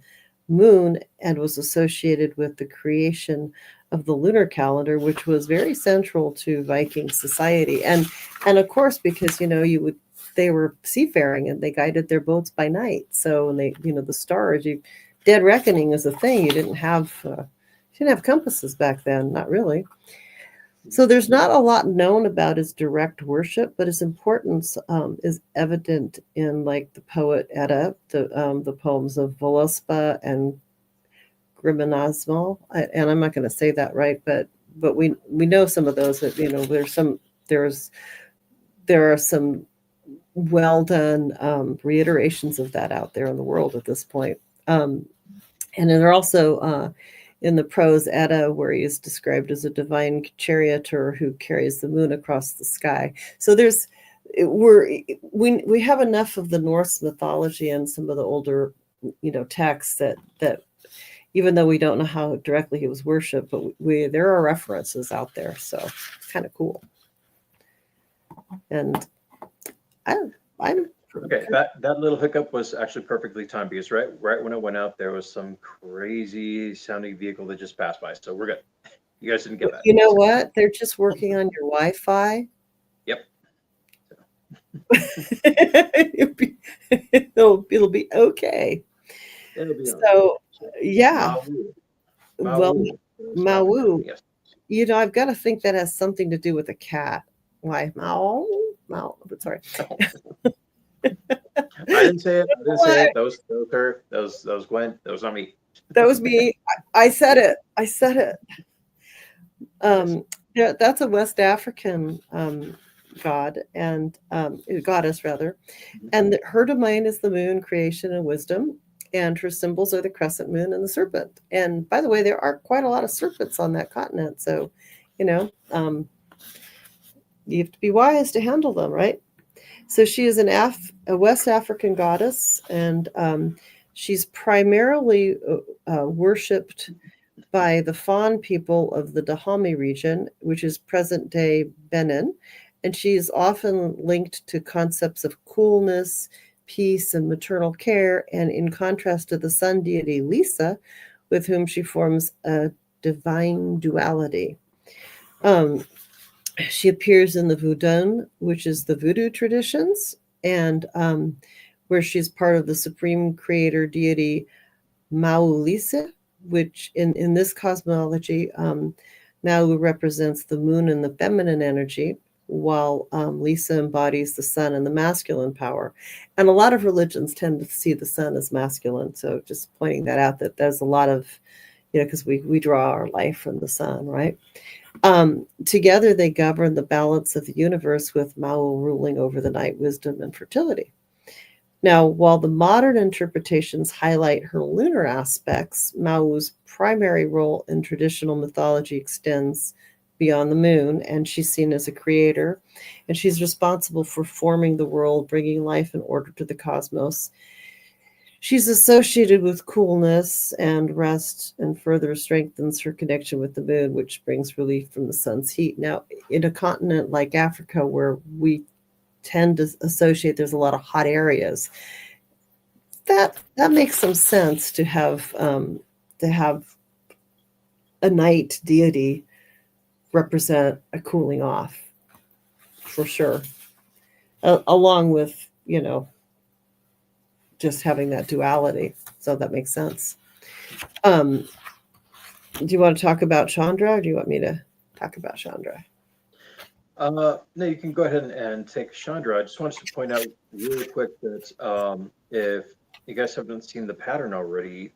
moon, and was associated with the creation of the lunar calendar, which was very central to Viking society. And of course, because they were seafaring and they guided their boats by night. So when the stars, dead reckoning is a thing. You didn't have compasses back then, not really. So there's not a lot known about his direct worship, but his importance is evident in, like, the poet Edda, the poems of Voluspa and Grimanasmal. And I'm not going to say that right, but we know some of those. That there are some well done reiterations of that out there in the world at this point. And then there are also in the prose Edda, where he is described as a divine charioteer who carries the moon across the sky. So we have enough of the Norse mythology and some of the older texts that even though we don't know how directly he was worshipped, but there are references out there. So it's kind of cool. And I'm
Okay, that little hiccup was actually perfectly timed because right when it went out, there was some crazy sounding vehicle that just passed by. So we're good. You guys didn't get that.
You know what? They're just working on your Wi-Fi.
Yep.
it'll be okay.
It'll be on.
So yeah.
Mawu.
Well,
Mawu.
Mawu.
Yes.
I've got to think that has something to do with a cat. Why Mao? Mao. Sorry.
I didn't say it. I didn't say it. That was her. That was Gwen. That was not me.
That was me. I said it. I said it.
Yes.
Yeah, that's a West African god and goddess rather, and her domain is the moon, creation, and wisdom. And her symbols are the crescent moon and the serpent. And by the way, there are quite a lot of serpents on that continent, so you have to be wise to handle them, right? So she is a West African goddess, and she's primarily worshipped by the Fon people of the Dahomey region, which is present-day Benin, and she is often linked to concepts of coolness, peace, and maternal care, and in contrast to the sun deity Lisa, with whom she forms a divine duality. She appears in the Voodoo, which is the voodoo traditions, and where she's part of the supreme creator deity Maulise, which in this cosmology, Maui represents the moon and the feminine energy, while Lisa embodies the sun and the masculine power. And a lot of religions tend to see the sun as masculine. So just pointing that out, that there's a lot of, because we draw our life from the sun, right? Together, they govern the balance of the universe, with Mau ruling over the night, wisdom, and fertility. Now, while the modern interpretations highlight her lunar aspects, Mau's primary role in traditional mythology extends beyond the moon, and she's seen as a creator, and she's responsible for forming the world, bringing life and order to the cosmos. She's associated with coolness and rest, and further strengthens her connection with the moon, which brings relief from the sun's heat. Now, in a continent like Africa, where we tend to associate there's a lot of hot areas, that makes some sense to have a night deity represent a cooling off, for sure, along with just having that duality. So that makes sense. Do you want to talk about Chandra, or do you want me to talk about Chandra?
No, you can go ahead and take Chandra. I just wanted to point out really quick that if you guys haven't seen the pattern already,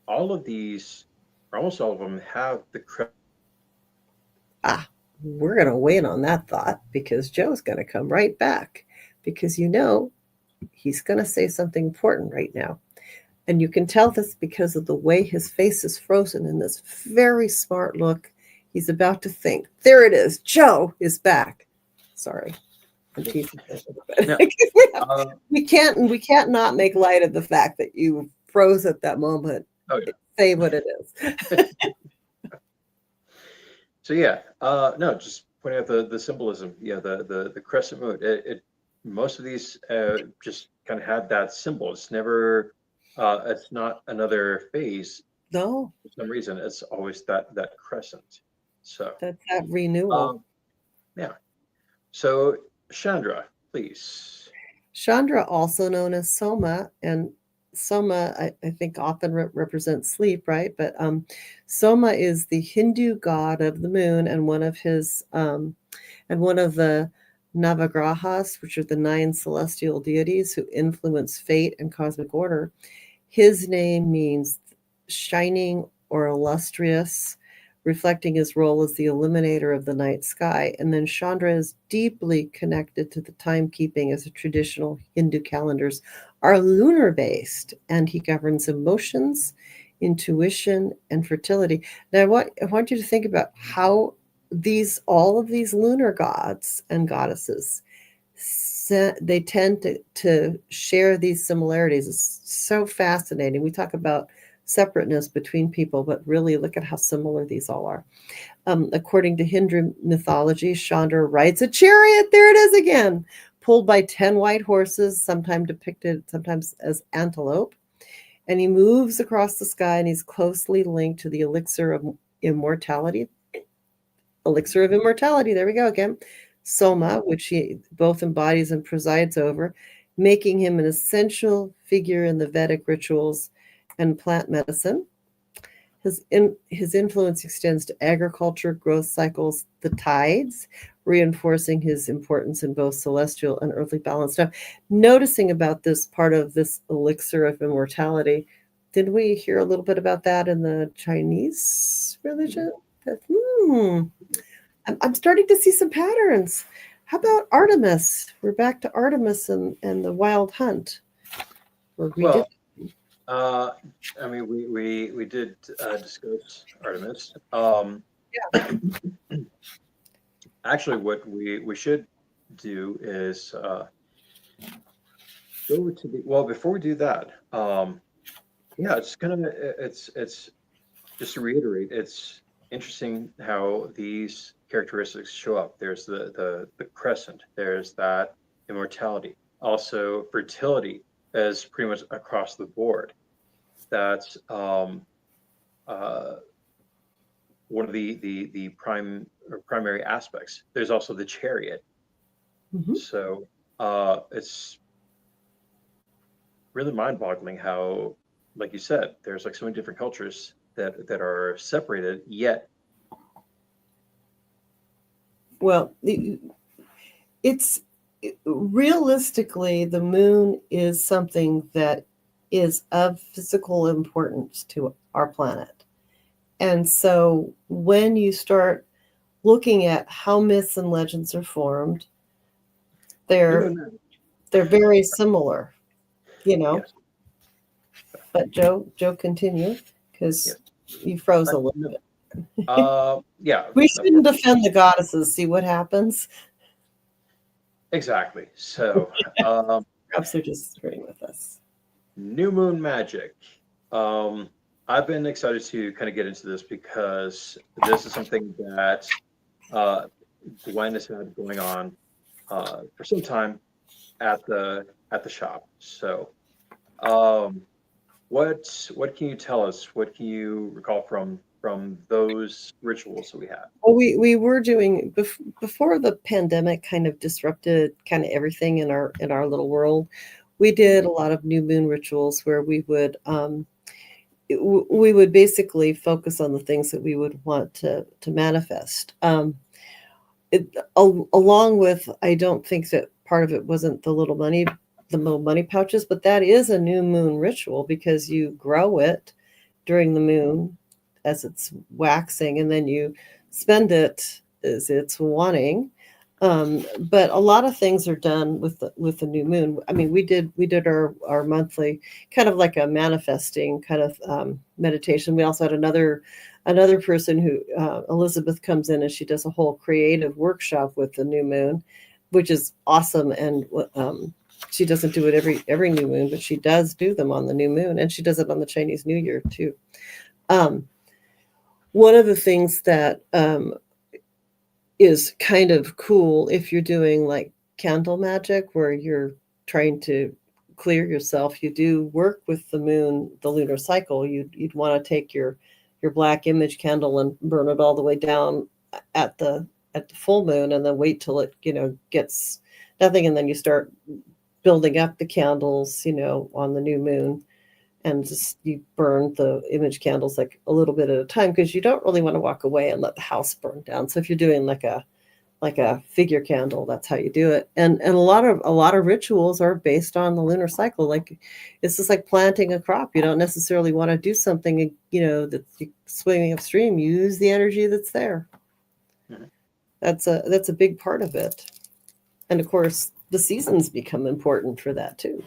all of these, or almost all of them, have the
We're going to wait on that thought, because Joe's going to come right back, because he's going to say something important right now. And you can tell this because of the way his face is frozen in this very smart look. He's about to think. There it is. Joe is back. Sorry. I'm teasing a little bit.
No.
We can't not make light of the fact that you froze at that moment.
Oh, yeah.
Say what it is.
So yeah, no, just pointing out the symbolism. Yeah, the crescent moon. It most of these just kind of have that symbol. It's never. It's not another phase.
No.
For some reason, it's always that crescent. So
that's that renewal.
Yeah. So Chandra, please.
Chandra, also known as Soma, and Soma, I think often represents sleep, right? But Soma is the Hindu god of the moon, and one of the Navagrahas, which are the 9 celestial deities who influence fate and cosmic order. His name means shining or illustrious, reflecting his role as the illuminator of the night sky. And then Chandra is deeply connected to the timekeeping, as the traditional Hindu calendars are lunar-based, and he governs emotions, intuition, and fertility. Now, I want you to think about how all of these lunar gods and goddesses, they tend to share these similarities. It's so fascinating. We talk about separateness between people, but really look at how similar these all are. According to Hindu mythology, Chandra rides a chariot. There it is again, pulled by 10 white horses, sometimes as antelope. And he moves across the sky, and he's closely linked to the elixir of immortality. Elixir of immortality, there we go again. Soma, which he both embodies and presides over, making him an essential figure in the Vedic rituals and plant medicine. His influence extends to agriculture, growth cycles, the tides, reinforcing his importance in both celestial and earthly balance. Now, noticing about this part of this elixir of immortality, did we hear a little bit about that in the Chinese religion? I'm starting to see some patterns. How about Artemis? We're back to Artemis and the wild hunt. Or we did.
Well, I mean, we did discuss Artemis. Actually, what we should do is go to the, well, before we do that, yeah, it's just to reiterate, it's interesting how these characteristics show up. There's the crescent, there's that immortality, also fertility is pretty much across the board. That's one of the primary aspects. There's also the chariot.
Mhm.
So it's really mind-boggling how, like you said, there's like so many different cultures that are separated, yet
Well, it's realistically, the moon is something that is of physical importance to our planet. And so when you start looking at how myths and legends are formed, they're very similar,
yes,
But Joe, continue because
yes.
you froze a little bit.
Yeah,
We
of
shouldn't
course.
defend the goddesses. See what happens.
Exactly. So,
Perhaps they're just screwing with us.
new moon magic. I've been excited to kind of get into this because this is something that Gwen has had going on for some time at the shop. So, um, what can you tell us? What can you recall from those rituals that we had?
Well, we were doing before the pandemic kind of disrupted kind of everything in our little world. We did a lot of new moon rituals where we would basically focus on the things that we would want to manifest. Along with, I don't think that part of it wasn't the little money pouches, but that is a new moon ritual because you grow it during the moon as it's waxing, and then you spend it as it's wanting. But a lot of things are done with the new moon. I mean, we did our monthly kind of like a manifesting kind of meditation. We also had another person who Elizabeth comes in and she does a whole creative workshop with the new moon, which is awesome. And she doesn't do it every new moon, but she does do them on the new moon, and she does it on the Chinese New Year too. One of the things that is kind of cool if you're doing like candle magic where you're trying to clear yourself, you do work with the moon, the lunar cycle. You'd want to take your black image candle and burn it all the way down at the full moon, and then wait till it gets nothing, and then you start building up the candles on the new moon, and just you burn the image candles like a little bit at a time because you don't really want to walk away and let the house burn down. So if you're doing like a figure candle, that's how you do it. And a lot of rituals are based on the lunar cycle. Like it's just like planting a crop. You don't necessarily want to do something that's swimming upstream. Use the energy that's there.
Mm-hmm.
That's a big part of it. And of course the seasons become important for that too.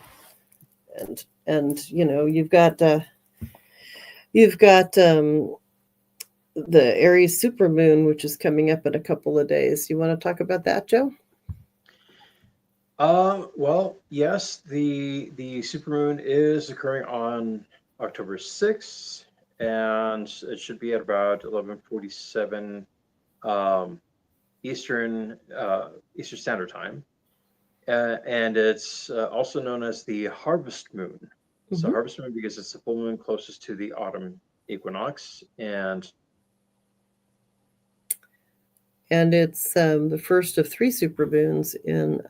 And you've got the Aries Supermoon, which is coming up in a couple of days. You want to talk about that, Joe?
Well, yes, the supermoon is occurring on October 6th, and it should be at about 11:47 Eastern Standard Time. And it's also known as the harvest moon. It's the harvest moon because it's the full moon closest to the autumn equinox, and
it's the first of 3 supermoons in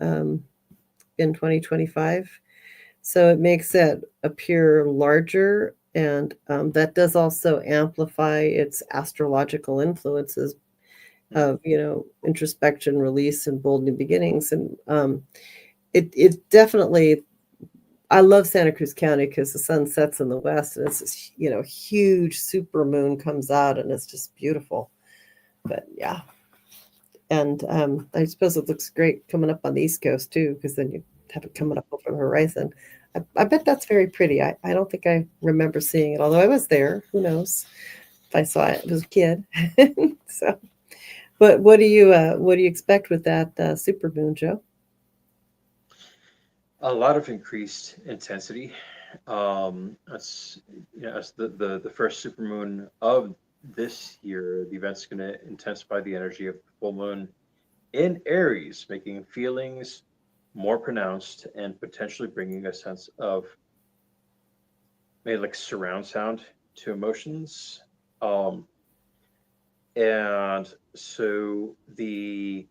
2025. So it makes it appear larger, and that does also amplify its astrological influences. of introspection, release, and bold new beginnings. And it definitely, I love Santa Cruz County because the sun sets in the west, and it's this, huge super moon comes out, and it's just beautiful. But yeah, and I suppose it looks great coming up on the East Coast too, because then you have it coming up over the horizon. I bet that's very pretty. I don't think I remember seeing it, although I was there. Who knows if I saw it? I was a kid. So, but what do you expect with that super moon, Joe?
A lot of increased intensity. That's as the first supermoon of this year. The event's going to intensify the energy of the full moon in Aries, making feelings more pronounced and potentially bringing a sense of maybe like surround sound to emotions. And so the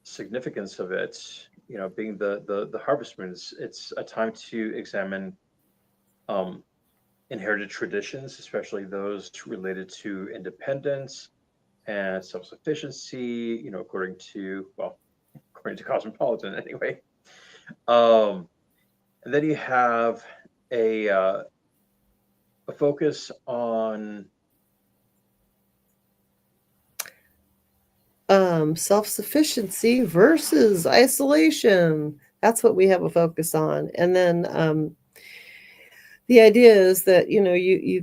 significance of it, being the harvest moon, it's a time to examine inherited traditions, especially those related to independence and self-sufficiency. According to Cosmopolitan, anyway. And then you have a focus on
Self-sufficiency versus isolation. That's what we have a focus on. And then the idea is that you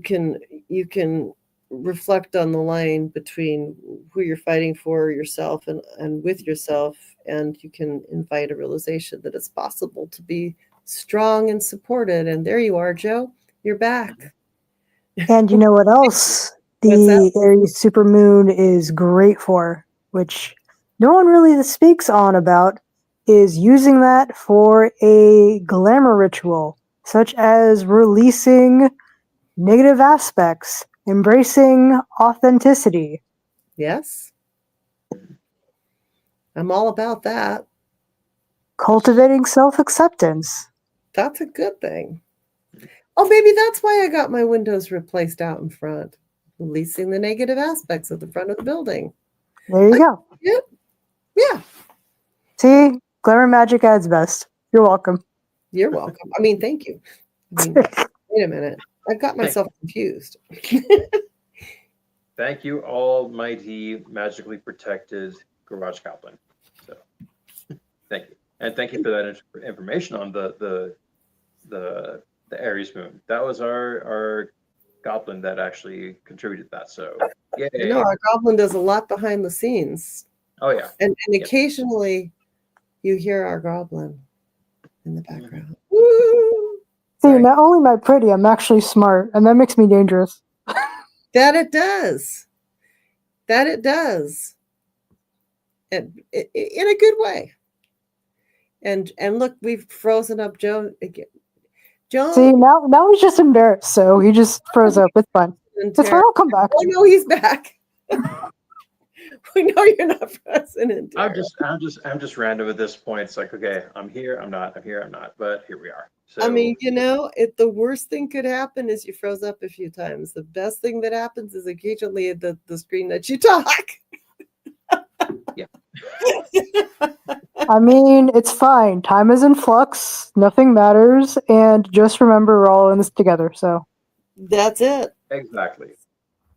can reflect on the line between who you're fighting for yourself and with yourself, and you can invite a realization that it's possible to be strong and supported. And there you are, Joe. You're back.
And you know what else
What's that?
the Aries supermoon is great for, which no one really speaks on about, is using that for a glamour ritual, such as releasing negative aspects, embracing authenticity.
Yes. I'm all about that.
Cultivating self-acceptance.
That's a good thing. Oh, maybe that's why I got my windows replaced out in front, releasing the negative aspects of the front of the building.
There you go.
Yep. Yeah.
See, glamour magic adds best. You're welcome.
You're welcome. I mean, thank you. Wait a minute. I got myself confused.
Thank you, almighty, magically protected garage goblin. So, thank you, and thank you for that information on the Aries moon. That was our goblin that actually contributed that. So, yay!
Our goblin does a lot behind the scenes.
Oh yeah,
and occasionally you hear our goblin in the background. Woo!
See, not only am I pretty, I'm actually smart, and that makes me dangerous.
That it does. That it does. In a good way. And look, we've frozen up Joe again. Joe.
See, now he's just embarrassed, so he just froze up. It's fine. It's fine. I'll come back.
Oh no, he's back. We know you're not present in terror.
I'm just random at this point. It's like, okay, I'm here, I'm not, I'm here, I'm not, but here we are. So
I mean, the worst thing could happen is you froze up a few times. The best thing that happens is occasionally the screen that you talk.
Yeah.
I mean, it's fine. Time is in flux. Nothing matters. And just remember, we're all in this together. So
that's it.
Exactly.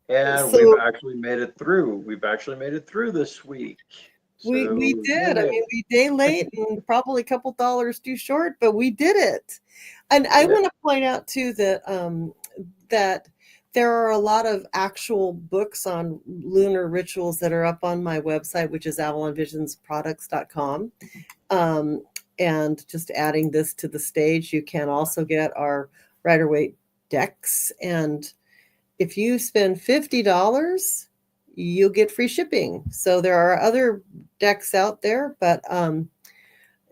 And we've actually made it through. We've actually made it through this week. So,
we did. I mean, we day late and probably a couple dollars too short, but we did it. And I want to point out too that that there are a lot of actual books on lunar rituals that are up on my website, which is avalonvisionsproducts.com. And just adding this to the stage, you can also get our Rider-Waite decks. And if you spend $50, you'll get free shipping. So there are other decks out there, but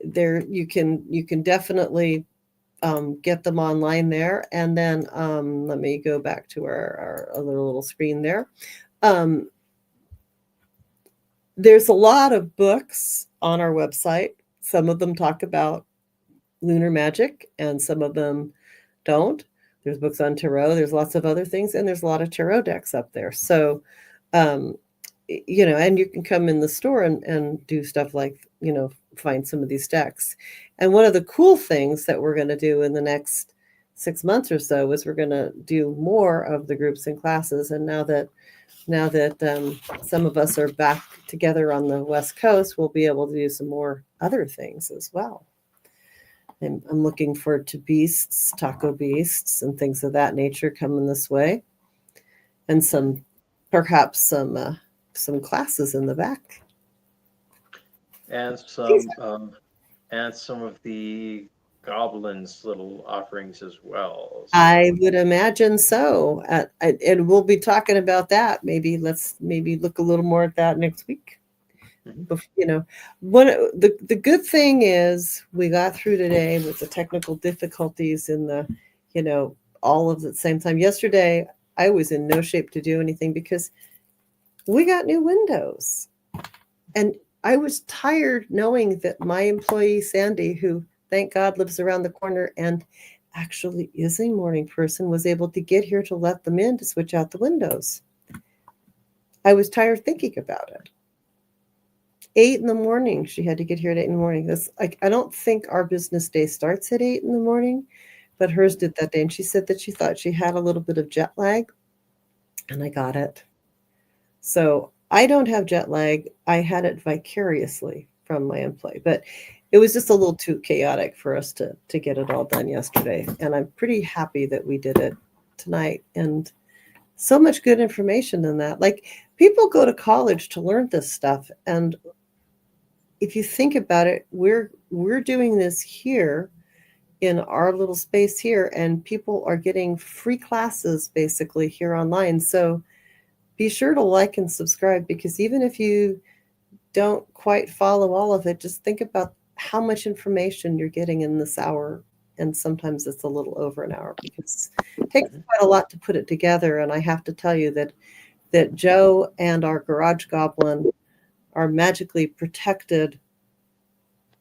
there you can definitely get them online there. And then let me go back to our other little screen there. There's a lot of books on our website. Some of them talk about lunar magic and some of them don't. There's books on tarot. There's lots of other things. And there's a lot of tarot decks up there. So and you can come in the store and do stuff like, find some of these decks. And one of the cool things that we're going to do in the next 6 months or so is we're going to do more of the groups and classes. And now that some of us are back together on the West Coast, we'll be able to do some more other things as well. And I'm looking forward to beasts, taco beasts, and things of that nature coming this way, and perhaps some classes in the back.
And some of the goblins' little offerings as well. So.
I would imagine so, and we'll be talking about that. Let's look a little more at that next week. The good thing is we got through today with the technical difficulties in the, all of the same time. Yesterday, I was in no shape to do anything because we got new windows, and I was tired knowing that my employee Sandy, who thank God lives around the corner and actually is a morning person, was able to get here to let them in to switch out the windows. I was tired thinking about it. 8 a.m, she had to get here at 8 a.m. That's like, I don't think our business day starts at 8 a.m, but hers did that day. And she said that she thought she had a little bit of jet lag, and I got it. So I don't have jet lag. I had it vicariously from my employee, but it was just a little too chaotic for us to get it all done yesterday. And I'm pretty happy that we did it tonight. And so much good information in that. Like, people go to college to learn this stuff. And if you think about it, we're doing this here in our little space here, and people are getting free classes basically here online. So be sure to like and subscribe, because even if you don't quite follow all of it, just think about how much information you're getting in this hour. And sometimes it's a little over an hour because it takes quite a lot to put it together. And I have to tell you that Joe and our garage goblin are magically protected,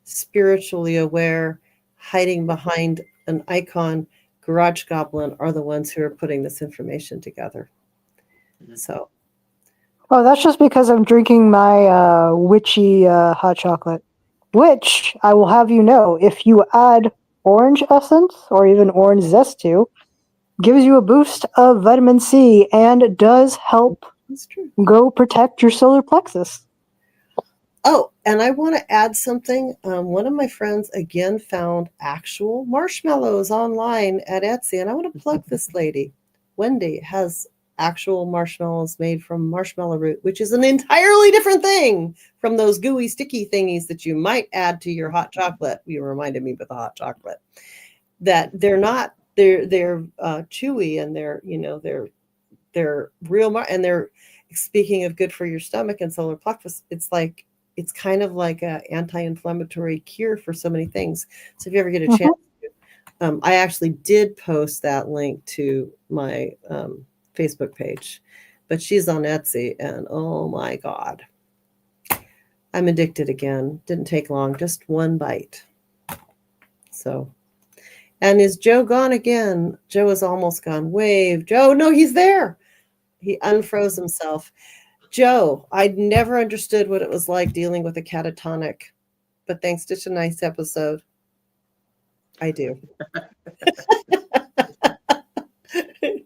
spiritually aware, hiding behind an icon. Garage goblin are the ones who are putting this information together. So.
Oh, that's just because I'm drinking my witchy hot chocolate, which I will have you know, if you add orange essence or even orange zest to, gives you a boost of vitamin C and does help go protect your solar plexus.
Oh, and I want to add something. One of my friends again found actual marshmallows online at Etsy, and I want to plug this lady. Wendy has actual marshmallows made from marshmallow root, which is an entirely different thing from those gooey, sticky thingies that you might add to your hot chocolate. You reminded me with the hot chocolate that they're not. They're chewy, and they're real, and they're, speaking of good for your stomach and solar plexus, it's kind of like an anti-inflammatory cure for so many things. So if you ever get a chance, I actually did post that link to my Facebook page, but she's on Etsy, and oh my God, I'm addicted again. Didn't take long, just one bite. So, and is Joe gone again? Joe is almost gone. Wave, Joe. No, he's there. He unfroze himself. Joe, I'd never understood what it was like dealing with a catatonic, but thanks to tonight's episode, I do.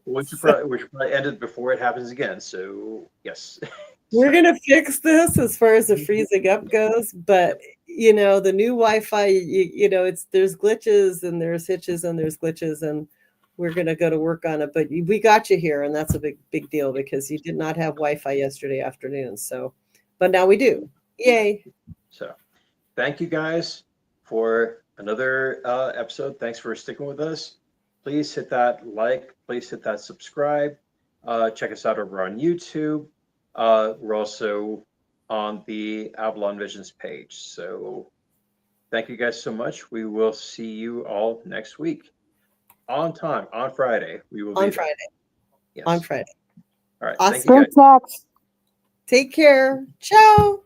We should probably end it before it happens again. So yes,
we're gonna fix this as far as the freezing up goes. But the new Wi-Fi, there's glitches and there's hitches and there's glitches, and we're gonna go to work on it. But we got you here, and that's a big deal because you did not have Wi-Fi yesterday afternoon. So, but now we do. Yay!
So, thank you guys for another episode. Thanks for sticking with us. Please hit that like. Please hit that subscribe. Check us out over on YouTube. We're also on the Avalon Visions page. So thank you guys so much. We will see you all next week on time, on Friday. We will
on
be
Friday.
Yes.
On Friday.
All right.
Awesome.
Thank you guys.
Snacks.
Take care. Ciao.